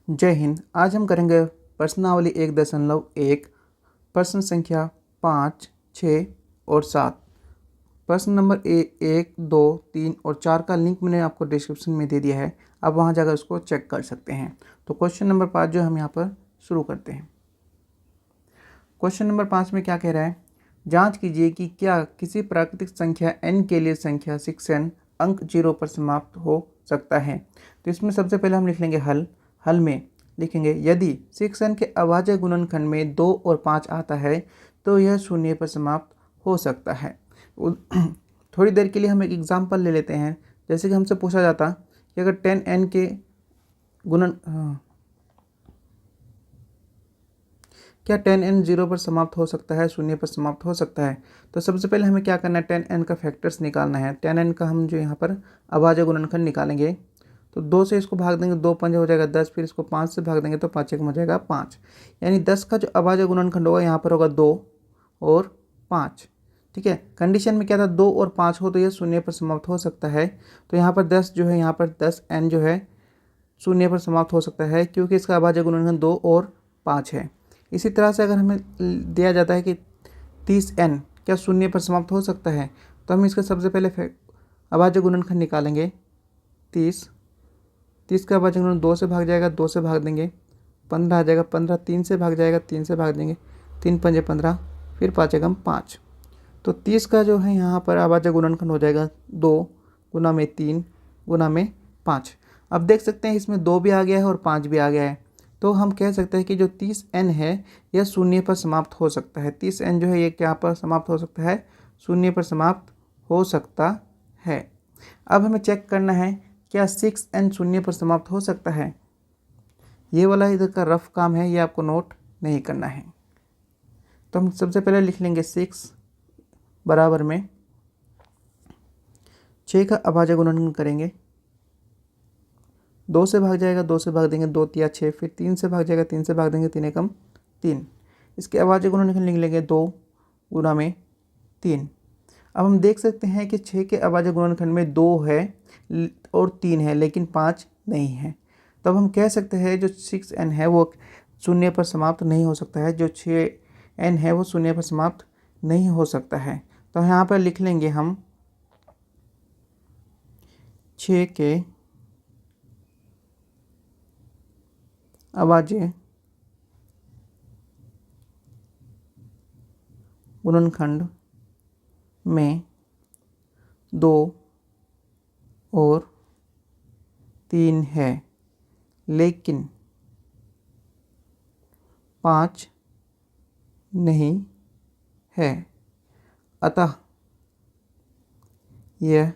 जय हिंद। आज हम करेंगे प्रश्नावली 1.1 प्रश्न संख्या 5, 6 और 7। प्रश्न नंबर 1, 2, 3 और 4 का लिंक मैंने आपको डिस्क्रिप्शन में दे दिया है। आप वहां जाकर उसको चेक कर सकते हैं। तो क्वेश्चन नंबर 5 जो हम यहाँ पर शुरू करते हैं। क्वेश्चन नंबर 5 में क्या कह रहा है? जांच कीजिए कि क्या किसी प्राकृतिक संख्या n के लिए संख्या 6n अंक 0 पर समाप्त हो सकता है। तो इसमें सबसे पहले हम लिख लेंगे हल में लिखेंगे यदि 6n के अभाज्य गुणनखंड में 2 और 5 आता है तो यह शून्य पर समाप्त हो सकता है। थोड़ी देर के लिए हम एक एग्जाम्पल ले लेते हैं। जैसे कि हमसे पूछा जाता कि अगर 10n के गुणन क्या 10n 0 पर समाप्त हो सकता है, शून्य पर समाप्त हो सकता है। तो सबसे पहले हमें क्या करना है, 10n का फैक्टर्स निकालना है। 10n का हम जो यहाँ पर अभाज्य गुणनखंड निकालेंगे तो 2 से इसको भाग देंगे, 2 पंजे हो जाएगा 10, फिर इसको 5 से भाग देंगे तो 5 एक हो जाएगा 5। यानी 10 का जो अभाज्य गुणनखंड होगा यहाँ पर होगा 2 और 5। ठीक है, कंडीशन में क्या था, 2 और 5 हो तो यह शून्य पर समाप्त हो सकता है। तो यहाँ पर 10 जो है, यहाँ पर 10n जो है शून्य पर समाप्त हो सकता है क्योंकि इसका अभाज्य गुणनखंड 2 और 5 है। इसी तरह से अगर हमें दिया जाता है कि 30n क्या शून्य पर समाप्त हो सकता है, तो हम इसका सबसे पहले अभाज्य गुणनखंड निकालेंगे। 30 का अभाज्य गुणनखंड 2 से भाग जाएगा, 2 से भाग देंगे 15 आ जाएगा, 15 3 से भाग जाएगा, 3 से भाग देंगे 3 पंजे 15, फिर 5 एकम 5। तो 30 का जो है यहाँ पर अभाज्य गुणनखंड हो जाएगा 2 गुना में 3 गुना में 5। अब देख सकते हैं इसमें 2 भी आ गया है और 5 भी आ गया है। तो हम कह सकते हैं कि जो 30n है यह शून्य पर समाप्त हो सकता है। 30n जो है ये क्या पर समाप्त हो सकता है, शून्य पर समाप्त हो सकता है। अब हमें चेक करना है क्या 6n शून्य पर समाप्त हो सकता है। ये वाला इधर का रफ काम है, ये आपको नोट नहीं करना है। तो हम सबसे पहले लिख लेंगे 6 बराबर में 6 का अभाज्य गुणनखंड करेंगे। 2 से भाग जाएगा, 2 से भाग देंगे 2 तिया 6, फिर 3 से भाग जाएगा, 3 से भाग देंगे 3 एकम 3। इसके अभाज्य गुणनखंड लिख लेंगे 2 गुना में 3। अब हम देख सकते हैं कि 6 के अभाज्य गुणनखंड में 2 है और 3 है लेकिन 5 नहीं है। तब हम कह सकते हैं जो 6n है वो शून्य पर समाप्त नहीं हो सकता है। जो 6n है वो शून्य पर समाप्त नहीं हो सकता है। तो यहाँ पर लिख लेंगे हम 6 के अभाज्य गुणनखंड में 2 और 3 है लेकिन 5 नहीं है, अतः यह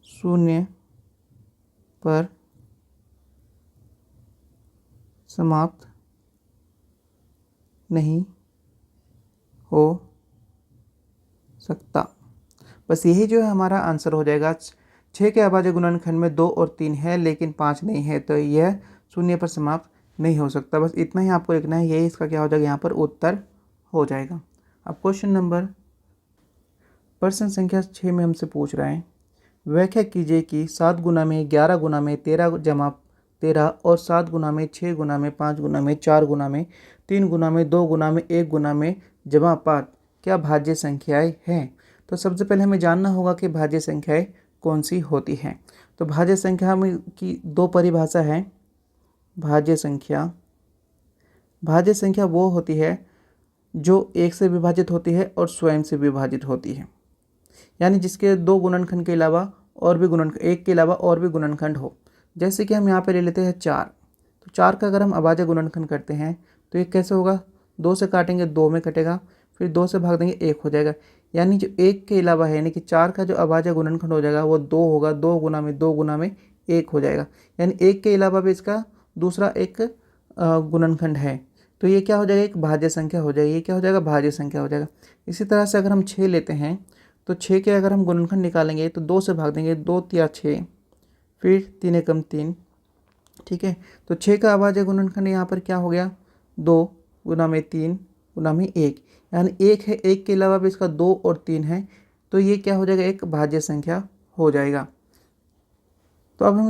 शून्य पर समाप्त नहीं हो सकता। बस यही जो है हमारा आंसर हो जाएगा। 6 के अभाज्य गुणनखंड में 2 और 3 है लेकिन 5 नहीं है, तो यह शून्य पर समाप्त नहीं हो सकता। बस इतना ही आपको लिखना है, यही इसका क्या हो जाएगा, यहाँ पर उत्तर हो जाएगा। अब क्वेश्चन नंबर प्रश्न संख्या 6 में हमसे पूछ रहा है, व्याख्या कीजिए कि 7 गुना में 11 गुना में 13 जमा 13 और 7 गुना में 6 गुना में 5 गुना में 4 गुना में 3 गुना में 2 गुना में 1 गुना में जमा 5 क्या भाज्य संख्याएं हैं। तो सबसे पहले हमें जानना होगा कि भाज्य संख्याएं कौन सी होती हैं। तो भाज्य संख्या में की 2 परिभाषा है। भाज्य संख्या वो होती है जो 1 से विभाजित होती है और स्वयं से विभाजित होती है, यानी जिसके 2 गुणनखंड के अलावा और भी गुणनखंड, 1 के अलावा और भी गुणनखंड हो। जैसे कि हम यहाँ पे ले लेते हैं 4। तो 4 का अगर हम अभाज्य गुणनखंड करते हैं तो ये कैसे होगा, 2 से काटेंगे 2 में कटेगा, फिर 2 से भाग देंगे 1 हो जाएगा। यानी जो 1 के अलावा है, यानी कि 4 का जो अभाज्य गुणनखंड हो जाएगा वो 2 होगा, 2 गुना में 2 गुना में 1 हो जाएगा। यानी 1 के अलावा भी इसका दूसरा एक गुणनखंड है, तो ये क्या हो जाएगा, एक भाज्य संख्या हो जाएगी। ये क्या हो जाएगा, भाज्य संख्या हो जाएगा। इसी तरह से अगर हम 6 लेते हैं तो 6 के अगर हम गुणनखंड निकालेंगे तो 2 से भाग देंगे, 2 तिया 6, फिर 3 एकम 3। ठीक है, तो 6 का अभाज्य गुणनखंड यहाँ पर क्या हो गया, 2 गुना में 3 गुना में 1, यानी 1 है, 1 के अलावा भी इसका 2 और 3 है, तो ये क्या हो जाएगा, एक भाज्य संख्या हो जाएगा। तो अब हम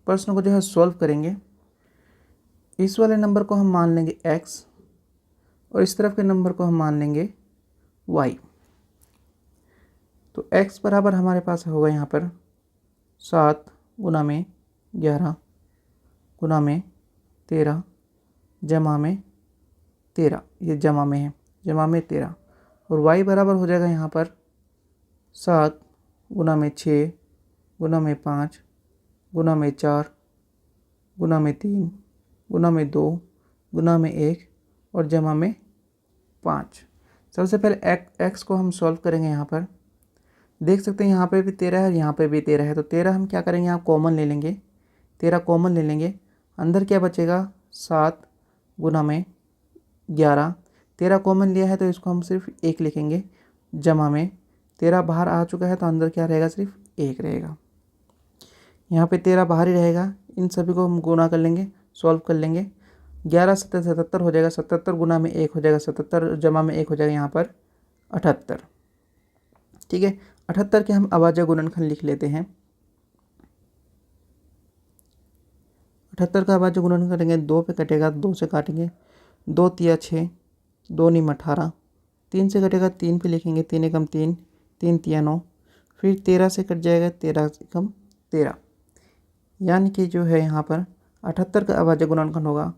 प्रश्न को जो है सॉल्व करेंगे। इस वाले नंबर को हम मान लेंगे x और इस तरफ के नंबर को हम मान लेंगे y। तो x बराबर हमारे पास होगा यहाँ पर 7 गुना में 11 गुना में 13 जमा में 13, ये जमा में है, जमा में 13, और y बराबर हो जाएगा यहाँ पर 7 गुना में 6 गुना में 5 गुना में 4 गुना में 3 गुना में 2 गुना में 1 और जमा में 5। सबसे पहले x को हम सॉल्व करेंगे। यहाँ पर देख सकते हैं यहाँ पे भी 13 है, यहाँ पे भी 13 है, तो 13 हम क्या करेंगे, यहाँ कॉमन ले लेंगे, 13 कॉमन ले लेंगे। अंदर क्या बचेगा 7 गुना में 11, 13 कॉमन लिया है तो इसको हम सिर्फ 1 लिखेंगे, जमा में 13 बाहर आ चुका है तो अंदर क्या रहेगा, सिर्फ 1 रहेगा। यहाँ पे 13 बाहर ही रहेगा, इन सभी को हम गुना कर लेंगे, सॉल्व कर लेंगे। 11 7 77 हो जाएगा, 77 गुना में 1 हो जाएगा 77, जमा में 1 हो जाएगा यहाँ पर 78। ठीक है, 78 के हम अभाज्य गुणनखंड लिख लेते हैं। 78 का अभाज्य गुणनखंड करेंगे, 2 पे कटेगा, 2 से काटेंगे, 2 तिया 6, 2 नीम 18, 3 से कटेगा, 3 पे लिखेंगे, 3 एकम 3, 3 तिया 9, फिर 13 से कट जाएगा, 13 एकम 13, यानी कि जो है यहाँ पर 78 का अभाज्य गुणनखंड होगा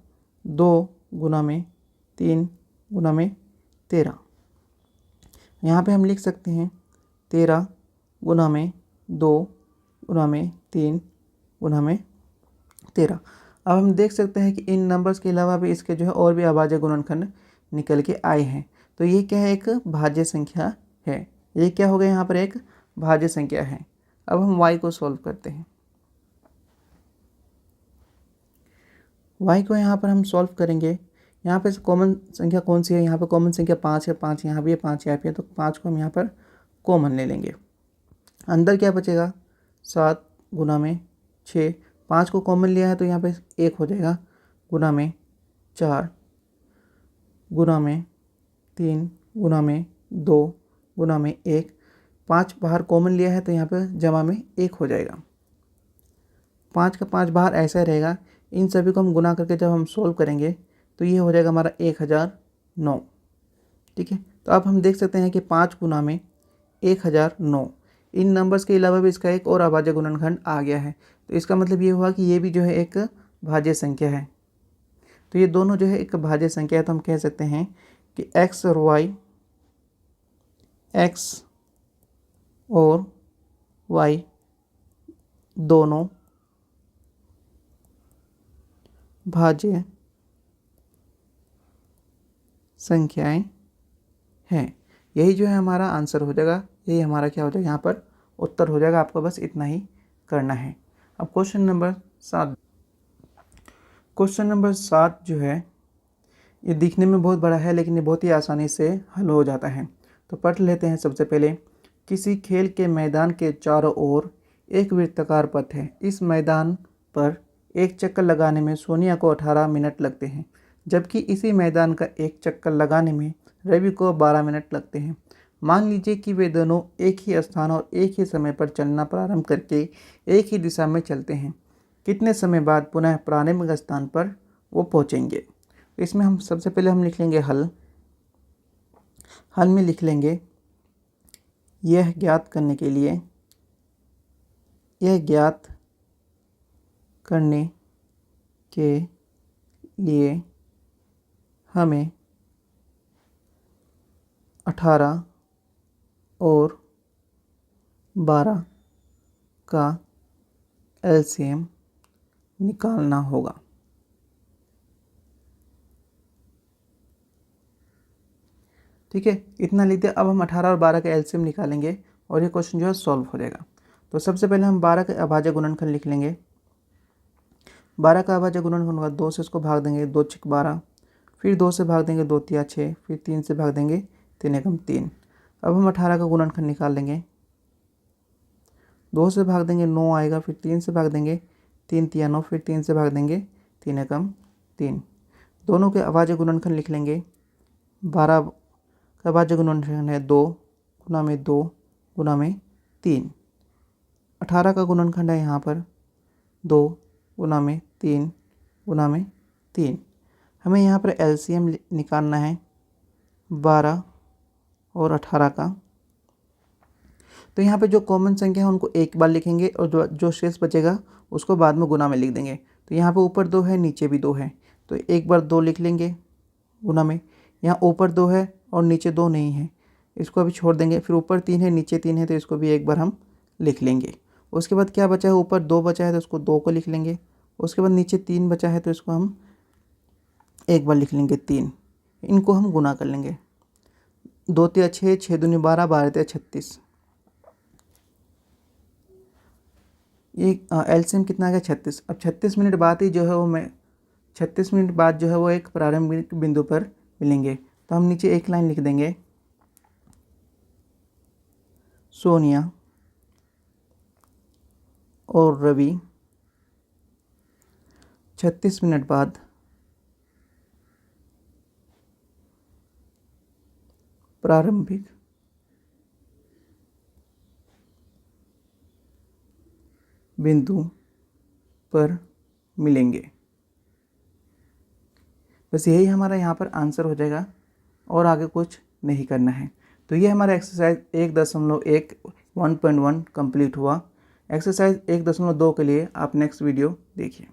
2 गुना में 3 गुना में 13। यहाँ पे हम लिख सकते हैं 13 गुना में 2 गुना में 3 गुना में 13। अब हम देख सकते हैं कि इन नंबर्स के अलावा भी इसके जो है और भी अभाज्य गुणनखंड निकल के आए हैं। तो ये क्या है, एक भाज्य संख्या है। ये क्या हो गया, यहाँ पर एक भाज्य संख्या है। अब हम y को सॉल्व करते हैं। y को यहाँ पर हम सॉल्व करेंगे। यहाँ पे कॉमन संख्या कौन सी है, यहाँ पर कॉमन संख्या 5 है, 5 यहाँ भी है, 5 यहाँ पे है, तो 5 को हम यहाँ पर कॉमन ले लेंगे। अंदर क्या बचेगा 7 गुना में 6, 5 को कॉमन लिया है तो यहाँ पे 1 हो जाएगा, गुना में 4 गुना में 3 गुना में 2 गुना में 1, 5 बाहर कॉमन लिया है तो यहाँ पे जमा में 1 हो जाएगा। 5 का 5 बाहर ऐसा रहेगा। इन सभी को हम गुना करके जब हम सोल्व करेंगे तो ये हो जाएगा हमारा 1009। ठीक है, तो अब हम देख सकते हैं कि 5 गुना में 1009, इन नंबर्स के अलावा भी इसका एक और अभाज्य गुणनखंड आ गया है। तो इसका मतलब ये हुआ कि ये भी जो है एक भाज्य संख्या है। तो ये दोनों जो है एक भाज्य संख्या है। तो हम कह सकते हैं कि x और y, x और y दोनों भाज्य संख्याएं हैं। यही जो है हमारा आंसर हो जाएगा, यही हमारा क्या हो जाएगा, यहाँ पर उत्तर हो जाएगा। आपको बस इतना ही करना है। अब क्वेश्चन नंबर 7। क्वेश्चन नंबर 7 जो है ये दिखने में बहुत बड़ा है, लेकिन ये बहुत ही आसानी से हल हो जाता है। तो पढ़ लेते हैं। सबसे पहले, किसी खेल के मैदान के चारों ओर एक वृत्ताकार पथ है। इस मैदान पर एक चक्कर लगाने में सोनिया को 18 मिनट लगते हैं, जबकि इसी मैदान का एक चक्कर लगाने में रवि को 12 मिनट लगते हैं। मान लीजिए कि वे दोनों एक ही स्थान और एक ही समय पर चलना प्रारंभ करके एक ही दिशा में चलते हैं। कितने समय बाद पुनः प्रारंभिक स्थान पर वो पहुंचेंगे। इसमें हम सबसे पहले हम लिख लेंगे हल। हल में लिख लेंगे, यह ज्ञात करने के लिए, यह ज्ञात करने के लिए हमें 18 और 12 का एलसीएम निकालना होगा। ठीक है, इतना लिखते हैं। अब हम 18 और 12 का एलसीएम निकालेंगे और ये क्वेश्चन जो है सॉल्व हो जाएगा। तो सबसे पहले हम 12 का अभाज्य गुणनखंड लिख लेंगे। 12 का अभाज्य गुणनखंड होगा 2 से इसको भाग देंगे, 2 छक 12, फिर 2 से भाग देंगे, 2 तिया 6, फिर 3 से भाग देंगे, 3 एकम 3। अब हम 18 का गुणनखंड निकाल लेंगे। 2 से भाग देंगे 9 आएगा, फिर 3 से भाग देंगे, 3 तिया 9, फिर 3 से भाग देंगे, 3 एकम 3। दोनों के अभाज्य गुणनखंड लिख लेंगे। 12 का अभाज्य गुणनखंड है 2 गुना में 2 गुना में 3। 18 का गुणनखंड है यहाँ पर 2 गुना में 3 गुना में 3। हमें यहाँ पर एलसीएम निकालना है 12 और 18 का। तो यहाँ पे जो कॉमन संख्या है उनको एक बार लिखेंगे और जो शेष बचेगा उसको बाद में गुना में लिख देंगे। तो यहाँ पे ऊपर 2 है, नीचे भी 2 है, तो एक बार 2 लिख लेंगे गुना में। यहाँ ऊपर 2 है और नीचे 2 नहीं है, इसको अभी छोड़ देंगे। फिर ऊपर 3 है, नीचे 3 है, तो इसको भी एक बार हम लिख लेंगे। उसके बाद क्या बचा है, ऊपर 2 बचा है तो उसको 2 को लिख लेंगे। उसके बाद नीचे 3 बचा है तो इसको हम एक बार लिख लेंगे 3। इनको हम गुना कर लेंगे। 2 तिया 6, 6 दूनी 12, 12 तिया 36। ये एलसीएम कितना आ गया 36। अब 36 मिनट बाद ही जो है वो 36 मिनट बाद जो है वो एक प्रारंभिक बिंदु पर मिलेंगे। तो हम नीचे एक लाइन लिख देंगे, सोनिया और रवि 36 मिनट बाद प्रारंभिक बिंदु पर मिलेंगे। बस यही हमारा यहाँ पर आंसर हो जाएगा और आगे कुछ नहीं करना है। तो ये हमारा एक्सरसाइज 1.1 1.1 कंप्लीट हुआ। एक्सरसाइज 1.2 के लिए आप नेक्स्ट वीडियो देखिए।